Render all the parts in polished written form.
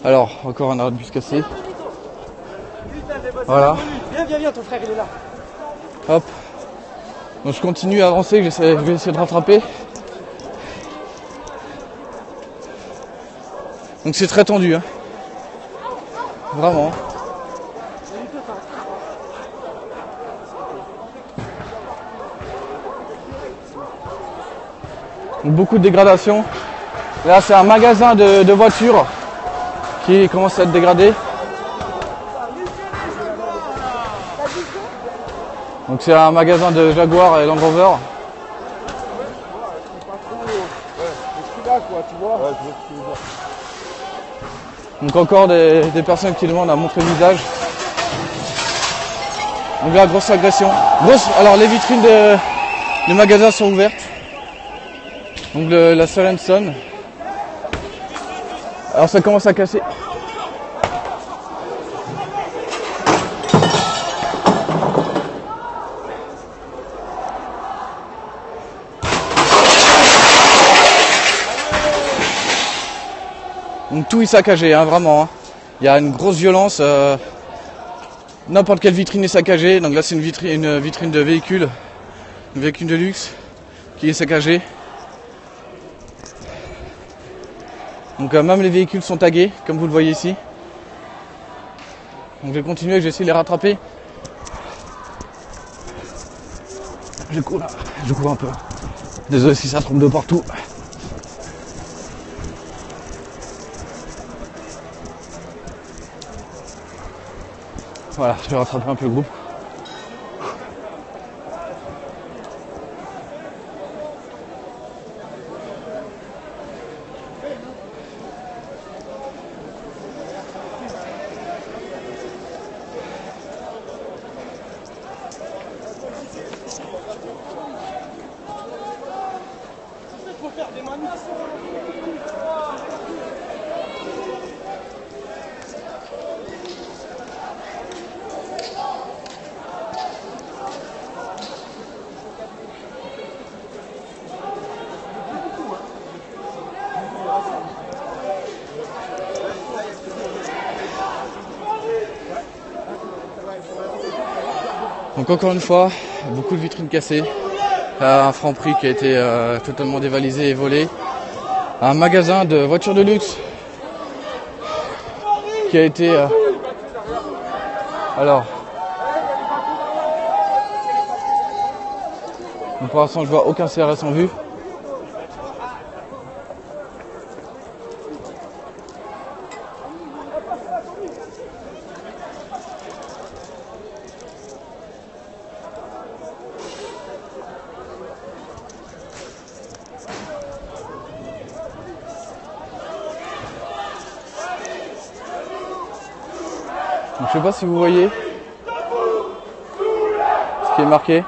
Alors, encore un arrêt de bus cassé. Voilà. Viens, ton frère il est là. Hop. Donc je continue à avancer, je vais essayer de rattraper. Donc c'est très tendu, hein. Vraiment. Donc, beaucoup de dégradation. Là c'est un magasin de voitures qui commence à être dégradé. Donc c'est un magasin de Jaguar et Land Rover. Donc encore des personnes qui demandent à montrer le visage. Donc là, grosse agression. Alors les vitrines des magasins sont ouvertes. Donc la Sorenson. Alors ça commence à casser. Donc tout est saccagé, hein, vraiment. Hein. Il y a une grosse violence. N'importe quelle vitrine est saccagée. Donc là c'est une vitrine de véhicule. Un véhicule de luxe qui est saccagé. Donc même les véhicules sont tagués, comme vous le voyez ici. Donc je vais continuer, je vais essayer de les rattraper. Je cours un peu. Désolé si ça trompe de partout. Voilà, je vais rattraper un peu le groupe. Donc encore une fois, beaucoup de vitrines cassées, un Franprix qui a été totalement dévalisé et volé, un magasin de voitures de luxe qui a été... alors, donc pour l'instant je vois aucun CRS en vue. Donc, je sais pas si vous voyez ce qui est marqué.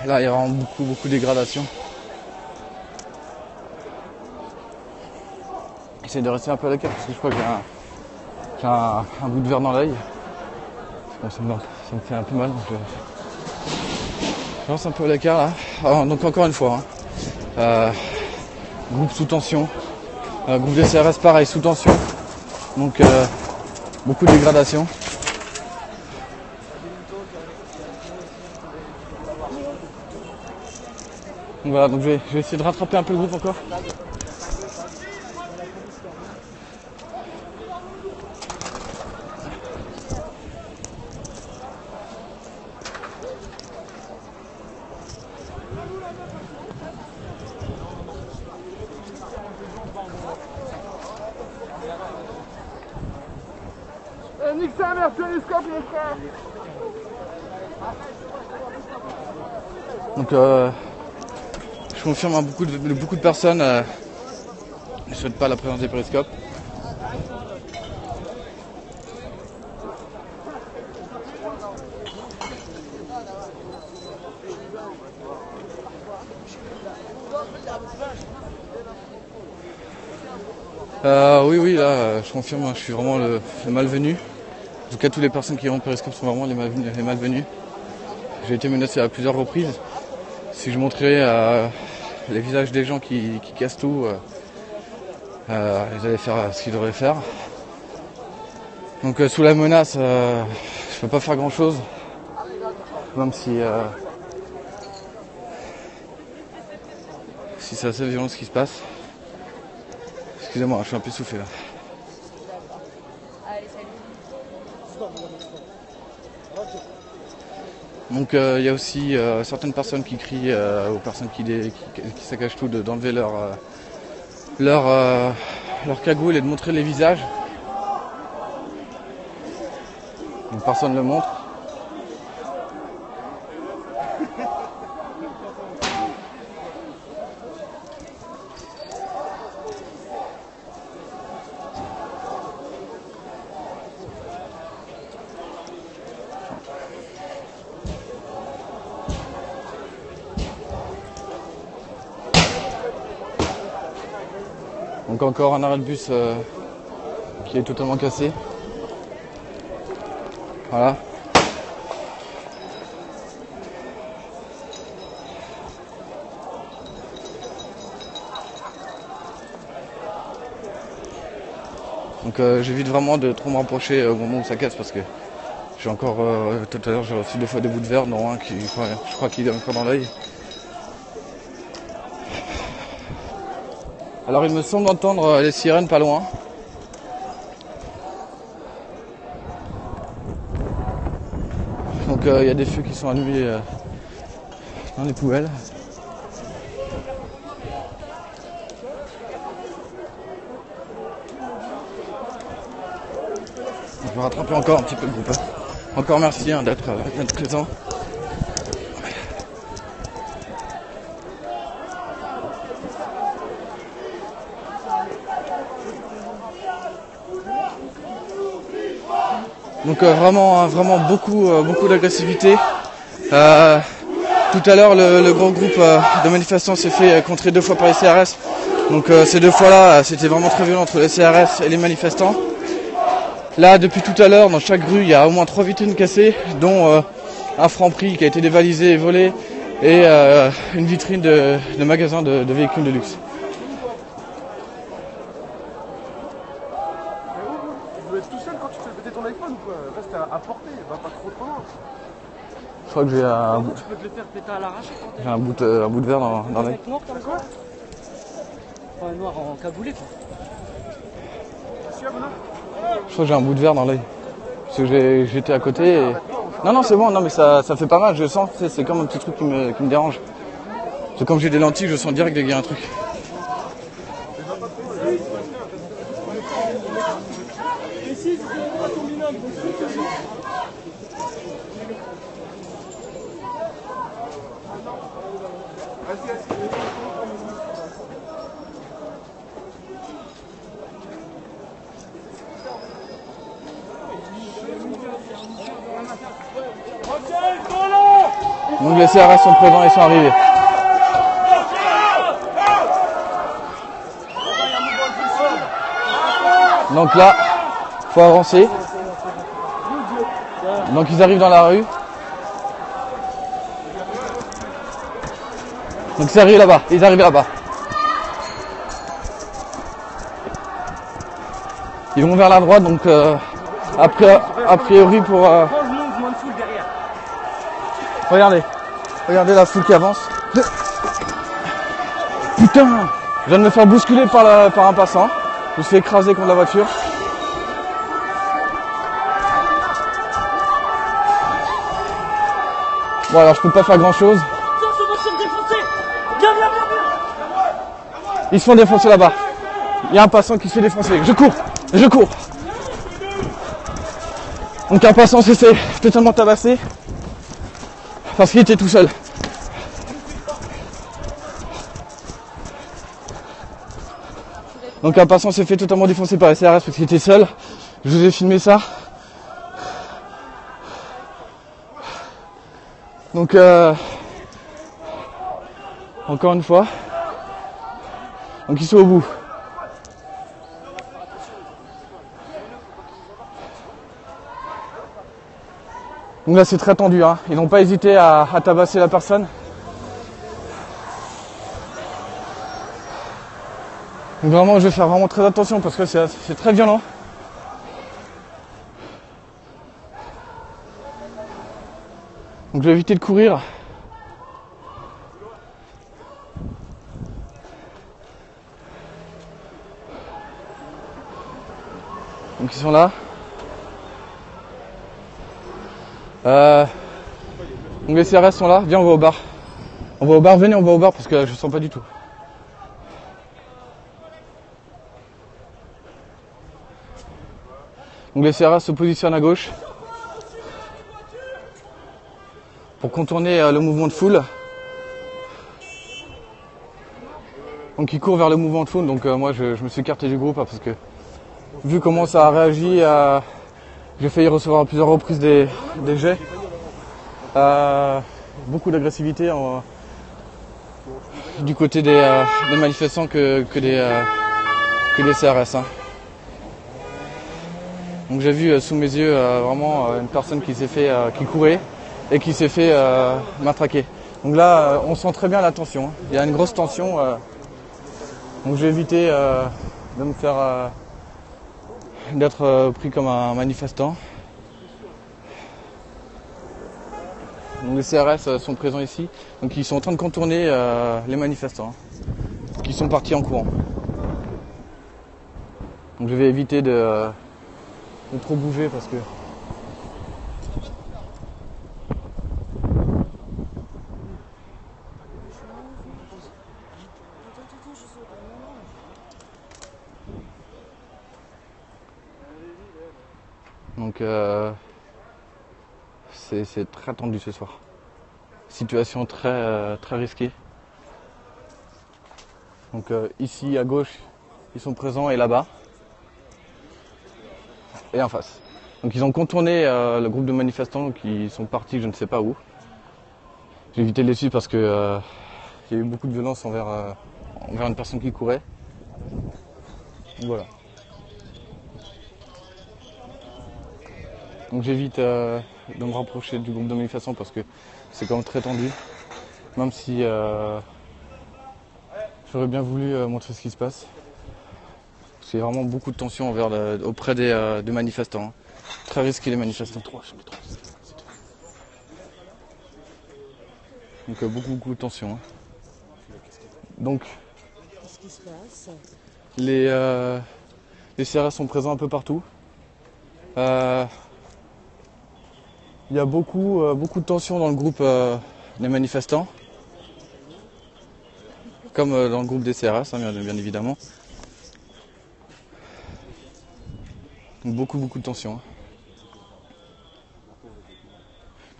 Là, il y a vraiment beaucoup de dégradation. J'essaie de rester un peu à l'écart parce que je crois que j'ai un bout de verre dans l'œil. Bon, ça me fait un peu mal. Donc je reste un peu à l'écart là. Alors, donc encore une fois, hein, groupe sous tension. Groupe de CRS pareil, sous tension. Donc beaucoup de dégradation. Donc voilà, donc je vais essayer de rattraper un peu le groupe encore. Nique sa mère, télescope les frères. Donc je confirme à beaucoup de personnes ne souhaitent pas la présence des périscopes. Oui, là, je confirme, je suis vraiment le malvenu. En tout cas, toutes les personnes qui ont Periscope sont vraiment les malvenus. J'ai été menacé à plusieurs reprises. Si je montrais les visages des gens qui cassent tout, ils allaient faire ce qu'ils devraient faire. Donc sous la menace, je peux pas faire grand chose. Même si c'est assez violent ce qui se passe. Excusez-moi, je suis un peu soufflé là. Donc il y a aussi certaines personnes qui crient aux personnes qui saccagent tout d'enlever leur cagoule et de montrer les visages. Donc personne ne le montre. Donc encore un arrêt de bus qui est totalement cassé. Voilà. Donc j'évite vraiment de trop me rapprocher au moment où ça casse parce que j'ai encore tout à l'heure j'ai reçu 2 fois des bouts de verre, dont un qui je crois qu'il est encore dans l'œil. Alors il me semble entendre les sirènes pas loin. Donc il y a des feux qui sont allumés dans les poubelles. Je vais rattraper encore un petit peu le groupe. Encore merci d'être présent. Donc vraiment beaucoup d'agressivité. Tout à l'heure le grand groupe de manifestants s'est fait contrer 2 fois par les CRS. Donc ces 2 fois-là, c'était vraiment très violent entre les CRS et les manifestants. Là, depuis tout à l'heure, dans chaque rue, il y a au moins 3 vitrines cassées, dont un Franprix qui a été dévalisé et volé, et une vitrine de magasin de véhicules de luxe. Tu dois être tout seul quand tu te fais péter ton iPhone ou quoi? Reste à portée, va pas trop loin. Je crois que j'ai Tu peux te le faire péter à l'arraché quand t'es. un bout de verre dans l'œil. Noir comme ça. Enfin, noir en cagoulé quoi. Je crois que j'ai un bout de verre dans l'œil. Parce que j'étais à côté et... Non, c'est bon, non mais ça fait pas mal, je sens, c'est comme un petit truc qui me dérange. Parce que comme j'ai des lentilles, je sens direct dès qu'il y a un truc. Donc les CRS sont présents et sont arrivés. Donc là, faut avancer. Donc ils arrivent dans la rue. Donc ils arrivent là-bas, ils arrivent là-bas. Ils vont vers la droite, donc a priori pour... Regardez la foule qui avance. Putain! Je viens de me faire bousculer par un passant. Je me suis fait écraser contre la voiture. Bon alors je peux pas faire grand chose. Ils se font défoncer là-bas. Il y a un passant qui se fait défoncer. Je cours. Donc un passant s'est fait totalement tabasser. Parce qu'il était tout seul. Donc un passant s'est fait totalement défoncer par les CRS parce qu'il était seul. Je vous ai filmé ça. Donc encore une fois. Donc ils sont au bout. Donc là c'est très tendu, hein. Ils n'ont pas hésité à tabasser la personne. Donc vraiment je vais faire vraiment très attention parce que c'est très violent. Donc je vais éviter de courir. Donc ils sont là. Donc les CRS sont là. Viens, on va au bar. On va au bar, venez, on va au bar parce que je sens pas du tout. Donc les CRS se positionnent à gauche pour contourner le mouvement de foule. Donc ils courent vers le mouvement de foule. Donc moi je me suis écarté du groupe parce que vu comment ça a réagi, j'ai failli recevoir à plusieurs reprises des jets. Beaucoup d'agressivité du côté des manifestants que des CRS. Hein. Donc j'ai vu sous mes yeux vraiment une personne qui s'est fait, qui courait et qui s'est fait matraquer. Donc là on sent très bien la tension. Hein. Il y a une grosse tension. Donc j'ai évité de me faire d'être pris comme un manifestant. Donc les CRS sont présents ici, donc ils sont en train de contourner les manifestants qui sont partis en courant. Donc je vais éviter de trop bouger parce que donc c'est très tendu ce soir. Situation très risquée. Donc ici à gauche, ils sont présents et là-bas. Et en face. Donc ils ont contourné le groupe de manifestants qui sont partis je ne sais pas où. J'ai évité de les suivre parce que il y a eu beaucoup de violence envers une personne qui courait. Donc, voilà. Donc j'évite de me rapprocher du groupe de manifestants parce que c'est quand même très tendu. Même si j'aurais bien voulu montrer ce qui se passe. Parce qu'il y a vraiment beaucoup de tension auprès des manifestants. Hein. Très risqué les manifestants. Donc beaucoup de tension. Hein. Donc qu'est-ce qui se passe ? Les CRS sont présents un peu partout. Il y a beaucoup de tension dans le groupe des manifestants. Comme dans le groupe des CRS, hein, bien évidemment. Donc beaucoup de tension. Hein.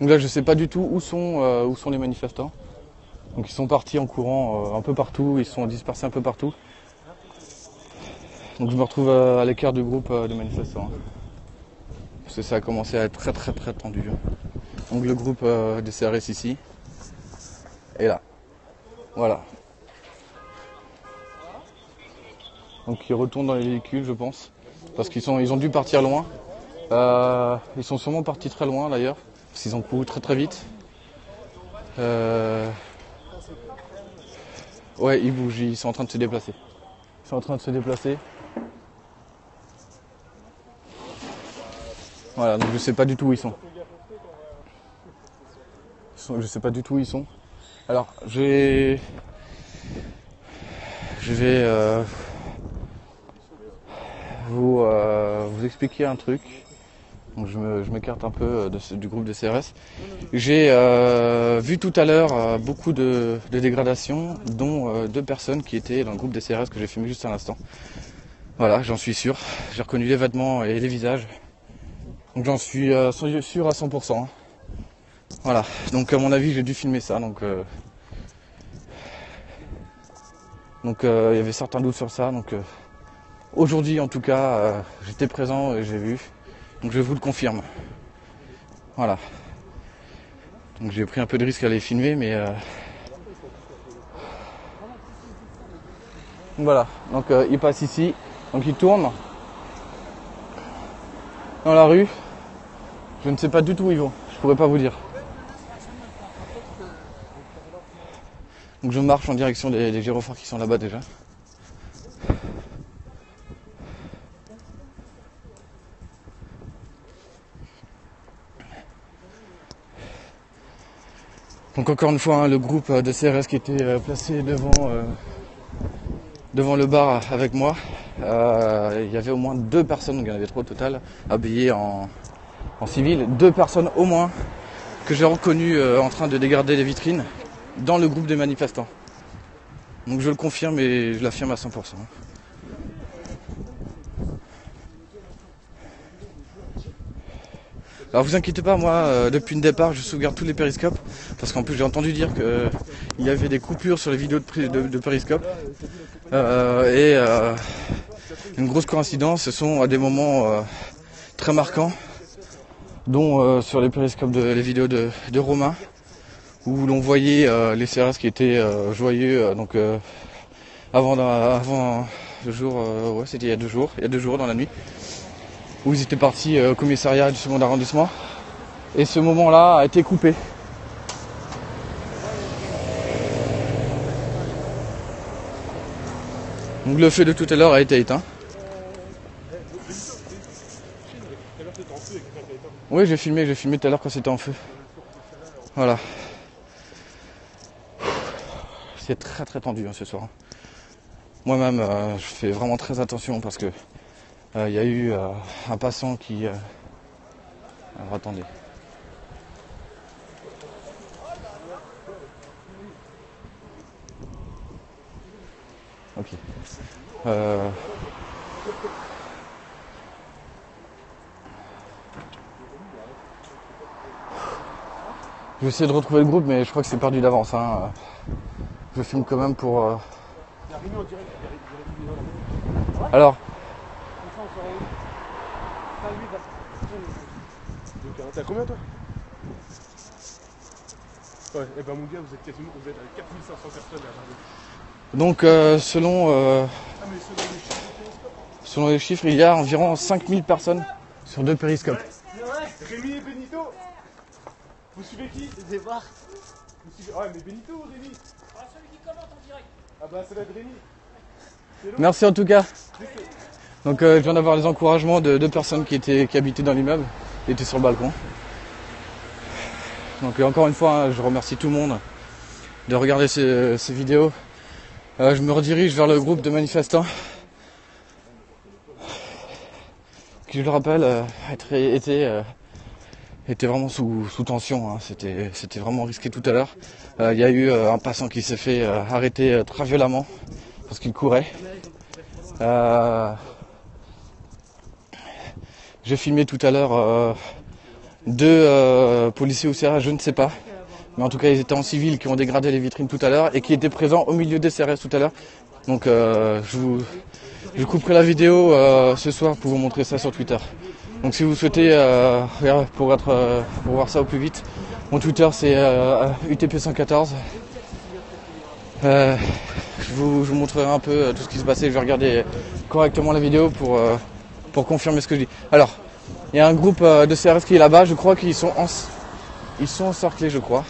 Donc là je sais pas du tout où sont les manifestants. Donc ils sont partis en courant un peu partout, ils sont dispersés un peu partout. Donc je me retrouve à l'écart du groupe de manifestants. Hein. Parce que ça a commencé à être très tendu. Hein. Donc le groupe des CRS ici. Et là. Voilà. Donc ils retournent dans les véhicules je pense. Parce qu'ils ont dû partir loin. Ils sont sûrement partis très loin d'ailleurs. Parce qu'ils ont couru très vite. Ouais, ils bougent, ils sont en train de se déplacer. Voilà, donc je sais pas du tout où ils sont. Je sais pas du tout où ils sont. Alors, je vais vous expliquer un truc. Donc je m'écarte un peu du groupe de CRS. J'ai vu tout à l'heure beaucoup de dégradations, dont 2 personnes qui étaient dans le groupe des CRS que j'ai filmé juste à l'instant. Voilà, j'en suis sûr. J'ai reconnu les vêtements et les visages. Donc j'en suis sûr à 100%. Hein. Voilà, donc à mon avis j'ai dû filmer ça. Donc il y avait certains doutes sur ça. Donc aujourd'hui en tout cas, j'étais présent et j'ai vu. Donc je vous le confirme. Voilà. Donc j'ai pris un peu de risque à les filmer, mais voilà. Donc ils passent ici. Donc ils tournent dans la rue. Je ne sais pas du tout où ils vont. Je pourrais pas vous dire. Donc je marche en direction des gyrophares qui sont là-bas déjà. Donc encore une fois, hein, le groupe de CRS qui était placé devant le bar avec moi, il y avait au moins 2 personnes, donc il y en avait 3 au total, habillées en civil. 2 personnes au moins que j'ai reconnues en train de dégarder les vitrines dans le groupe des manifestants. Donc je le confirme et je l'affirme à 100%. Alors vous inquiétez pas, moi depuis le départ je sauvegarde tous les périscopes parce qu'en plus j'ai entendu dire qu'il y avait des coupures sur les vidéos de périscope une grosse coïncidence, ce sont à des moments très marquants, dont sur les périscopes les vidéos de Romain où l'on voyait les CRS qui étaient joyeux avant le jour, ouais c'était il y a 2 jours dans la nuit, où ils étaient partis au commissariat du 2e arrondissement. Et ce moment-là a été coupé. Donc le feu de tout à l'heure a été éteint. Oui, j'ai filmé tout à l'heure quand c'était en feu. Voilà. C'est très très tendu hein, ce soir. Moi-même, je fais vraiment très attention parce que il y a eu un passant qui... Alors attendez. Ok. Je vais essayer de retrouver le groupe, mais je crois que c'est perdu d'avance. Hein. Je filme quand même pour... Alors. T'as combien toi? Ouais, et ben mon gars, vous êtes à 4500 personnes là. Donc selon les chiffres, il y a environ 5000 personnes sur 2 périscopes. Rémi et Benito, vous suivez qui? Je vais voir. Ouais mais Benito ou Rémi? Celui qui commente en direct. Ah bah ça va être Rémi. Merci en tout cas. Donc je viens d'avoir les encouragements de 2 personnes qui habitaient dans l'immeuble, qui étaient sur le balcon. Donc encore une fois, hein, je remercie tout le monde de regarder ces vidéos. Je me redirige vers le groupe de manifestants qui, je le rappelle, était vraiment sous tension. Hein. C'était vraiment risqué tout à l'heure. Il y a eu un passant qui s'est fait arrêter très violemment parce qu'il courait. J'ai filmé tout à l'heure 2 policiers ou CRS, je ne sais pas. Mais en tout cas, ils étaient en civil, qui ont dégradé les vitrines tout à l'heure et qui étaient présents au milieu des CRS tout à l'heure. Donc je couperai la vidéo ce soir pour vous montrer ça sur Twitter. Donc si vous souhaitez, pour voir ça au plus vite, mon Twitter c'est UTP114. Je vous montrerai un peu tout ce qui se passait. Je vais regarder correctement la vidéo pour confirmer ce que je dis. Alors, il y a un groupe de CRS qui est là-bas. Je crois qu'ils sont encerclés, je crois.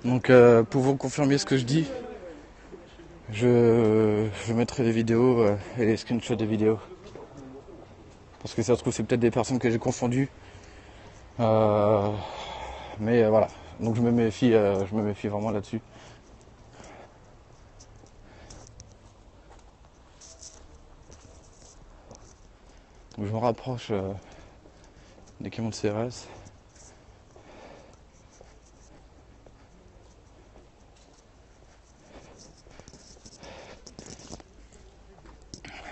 Donc pour vous confirmer ce que je dis, je mettrai des vidéos et les screenshots des vidéos. Parce que ça se trouve c'est peut-être des personnes que j'ai confondues. Mais voilà. Donc je me méfie vraiment là-dessus. Donc je me rapproche des camions de CRS.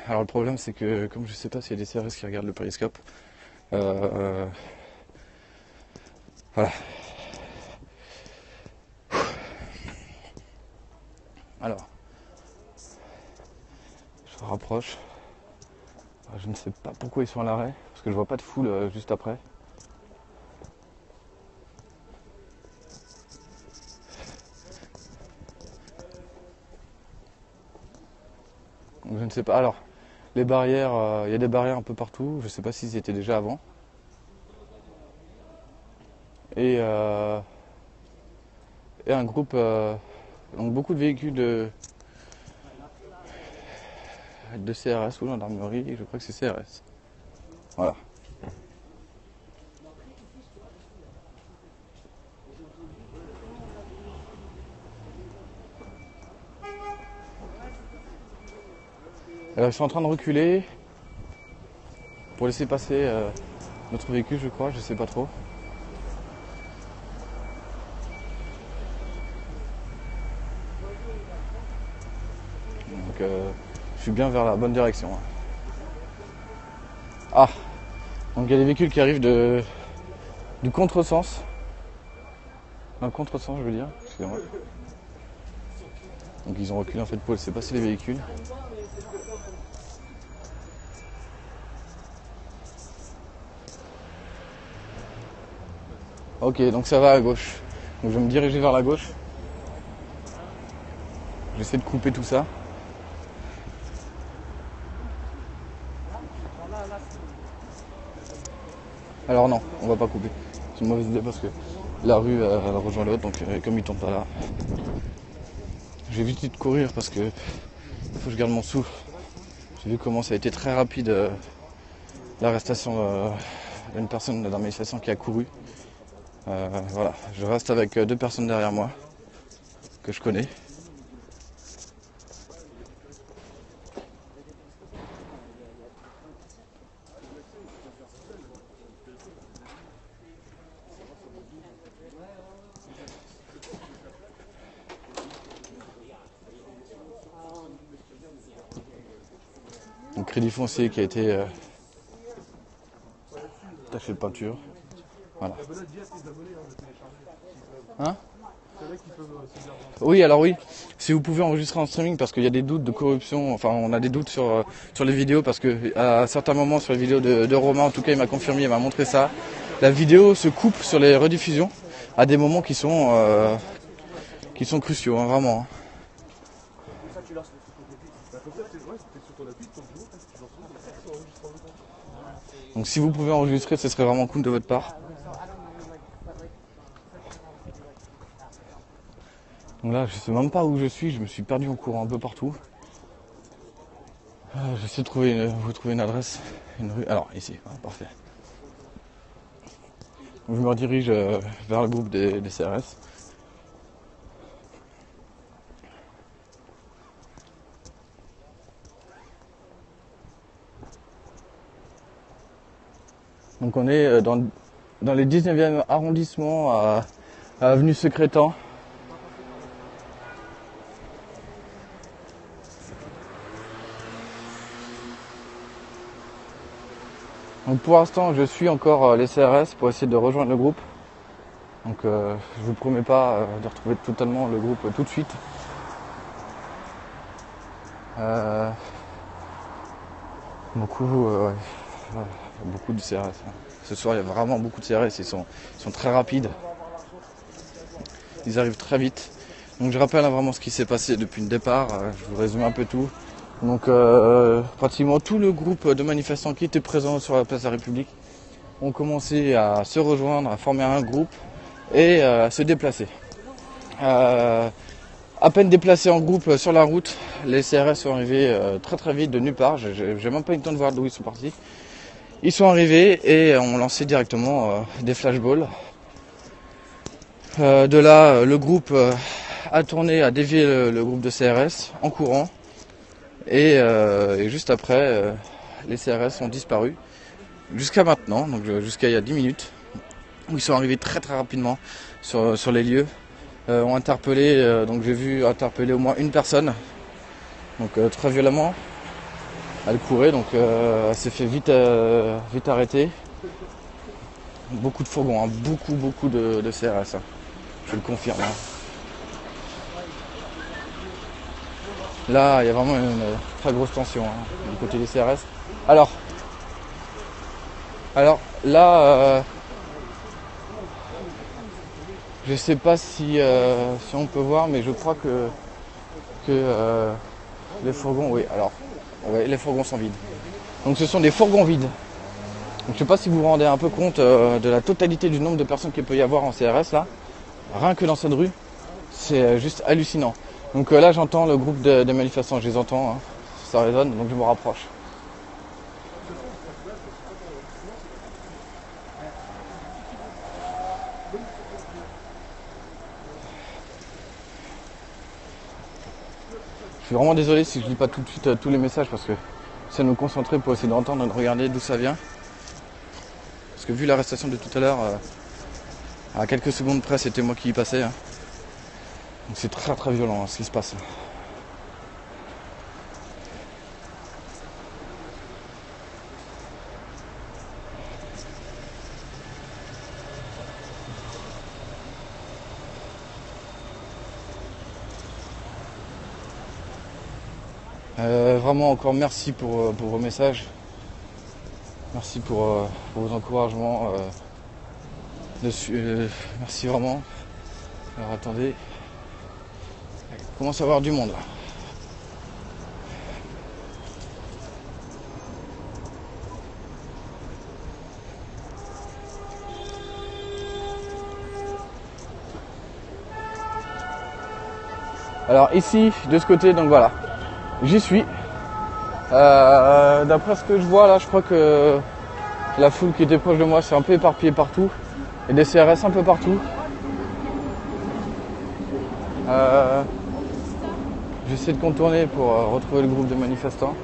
Alors le problème c'est que comme je sais pas s'il y a des CRS qui regardent le périscope, voilà. Alors, je me rapproche. Je ne sais pas pourquoi ils sont à l'arrêt, parce que je vois pas de foule juste après. Donc je ne sais pas. Alors, les barrières, il y a des barrières un peu partout. Je ne sais pas s'ils y étaient déjà avant. Et un groupe, donc beaucoup de véhicules de CRS ou gendarmerie, je crois que c'est CRS. Voilà. Alors ils sont en train de reculer pour laisser passer notre véhicule, je crois, je sais pas trop. Donc je suis bien vers la bonne direction. Ah, donc il y a des véhicules qui arrivent du contresens. Dans le contresens, je veux dire, excusez-moi. Donc ils ont reculé en fait pour laisser passer les véhicules. Ok, donc ça va à gauche. Donc je vais me diriger vers la gauche. J'essaie de couper tout ça. Alors non, on va pas couper. C'est une mauvaise idée parce que la rue elle rejoint l'autre, donc comme il tombe pas là. Je vais éviter de courir parce que faut que je garde mon souffle. J'ai vu comment ça a été très rapide l'arrestation d'une personne de la manifestation qui a couru. Voilà, je reste avec 2 personnes derrière moi que je connais. Donc crédit foncier qui a été taché de peinture. Voilà. Hein? Oui, alors oui, si vous pouvez enregistrer en streaming parce qu'il y a des doutes de corruption, enfin on a des doutes sur les vidéos parce que à certains moments sur les vidéos de Romain, en tout cas il m'a confirmé, il m'a montré ça, la vidéo se coupe sur les rediffusions à des moments qui sont cruciaux, hein, vraiment. Donc si vous pouvez enregistrer, ce serait vraiment cool de votre part. Donc là, je sais même pas où je suis, je me suis perdu en courant un peu partout. J'essaie de vous trouver une adresse, une rue. Alors ici, parfait. Donc, je me redirige vers le groupe des CRS. Donc on est dans les 19e arrondissement à avenue Secrétan. Donc pour l'instant je suis encore les CRS pour essayer de rejoindre le groupe. Donc je vous promets pas de retrouver totalement le groupe tout de suite. Beaucoup de CRS. Ce soir il y a vraiment beaucoup de CRS, ils sont très rapides. Ils arrivent très vite. Donc je rappelle vraiment ce qui s'est passé depuis le départ, je vous résume un peu tout. Donc pratiquement tout le groupe de manifestants qui étaient présents sur la place de la République ont commencé à se rejoindre, à former un groupe et à se déplacer. À peine déplacés en groupe sur la route, les CRS sont arrivés très vite de nulle part. J'ai même pas eu le temps de voir d'où ils sont partis. Ils sont arrivés et ont lancé directement des flashballs. De là, le groupe a tourné, a dévié le groupe de CRS en courant. Et juste après, les CRS ont disparu. Jusqu'à maintenant, donc jusqu'à il y a 10 minutes, où ils sont arrivés très rapidement sur les lieux. Ont interpellé, donc j'ai vu interpeller au moins une personne, donc très violemment. Elle courait, donc elle s'est fait vite arrêter. Beaucoup de fourgons, hein, beaucoup de CRS, hein, je le confirme. Hein. Là, il y a vraiment une très grosse tension hein, du côté des CRS. Alors là, je sais pas si on peut voir, mais je crois que les fourgons, oui, alors, ouais, les fourgons sont vides. Donc ce sont des fourgons vides. Donc, je sais pas si vous vous rendez un peu compte de la totalité du nombre de personnes qu'il peut y avoir en CRS là. Rien que dans cette rue, c'est juste hallucinant. Donc là j'entends le groupe de manifestants, je les entends, hein, ça résonne, donc je me rapproche. Je suis vraiment désolé si je lis pas tout de suite tous les messages parce que j'essaie de me concentrer pour essayer d'entendre et de regarder d'où ça vient. Parce que vu l'arrestation de tout à l'heure, à quelques secondes près c'était moi qui y passais. Hein. Donc c'est très très violent hein, ce qui se passe. Vraiment encore merci pour vos messages. Merci pour vos encouragements. Merci vraiment. Alors attendez. Il commence à y avoir du monde là. Alors ici, de ce côté, donc voilà. J'y suis. D'après ce que je vois là, je crois que la foule qui était proche de moi s'est un peu éparpillée partout. Et des CRS un peu partout. J'essaie de contourner pour retrouver le groupe de manifestants.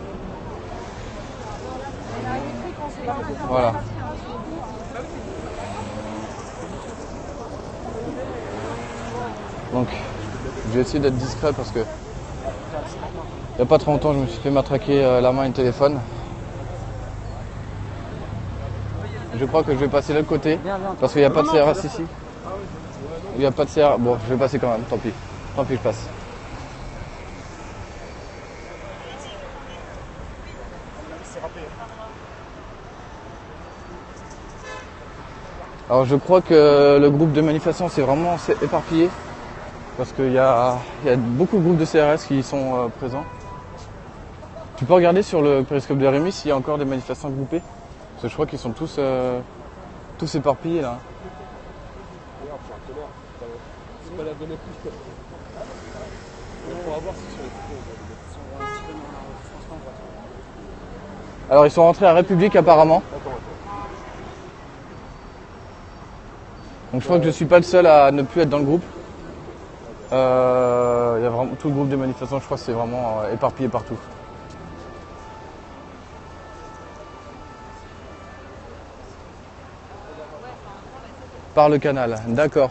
Voilà. Donc, j'ai essayé d'être discret parce que il n'y a pas trop longtemps, je me suis fait matraquer la main et le téléphone. Je crois que je vais passer de l'autre côté parce qu'il n'y a pas de CRS ici. Il n'y a pas de CRS. Bon, je vais passer quand même, tant pis. Tant pis, je passe. Alors je crois que le groupe de manifestants s'est vraiment éparpillé parce qu'il y a beaucoup de groupes de CRS qui sont présents. Tu peux regarder sur le périscope de RMI s'il y a encore des manifestants groupés. Parce que je crois qu'ils sont tous éparpillés là. C'est pas la bonne appli. On va voir si sur les photos. Alors ils sont rentrés à République apparemment. Donc je crois que je suis pas le seul à ne plus être dans le groupe. Il y a vraiment tout le groupe des manifestants, je crois que c'est vraiment éparpillé partout. Par le canal, d'accord.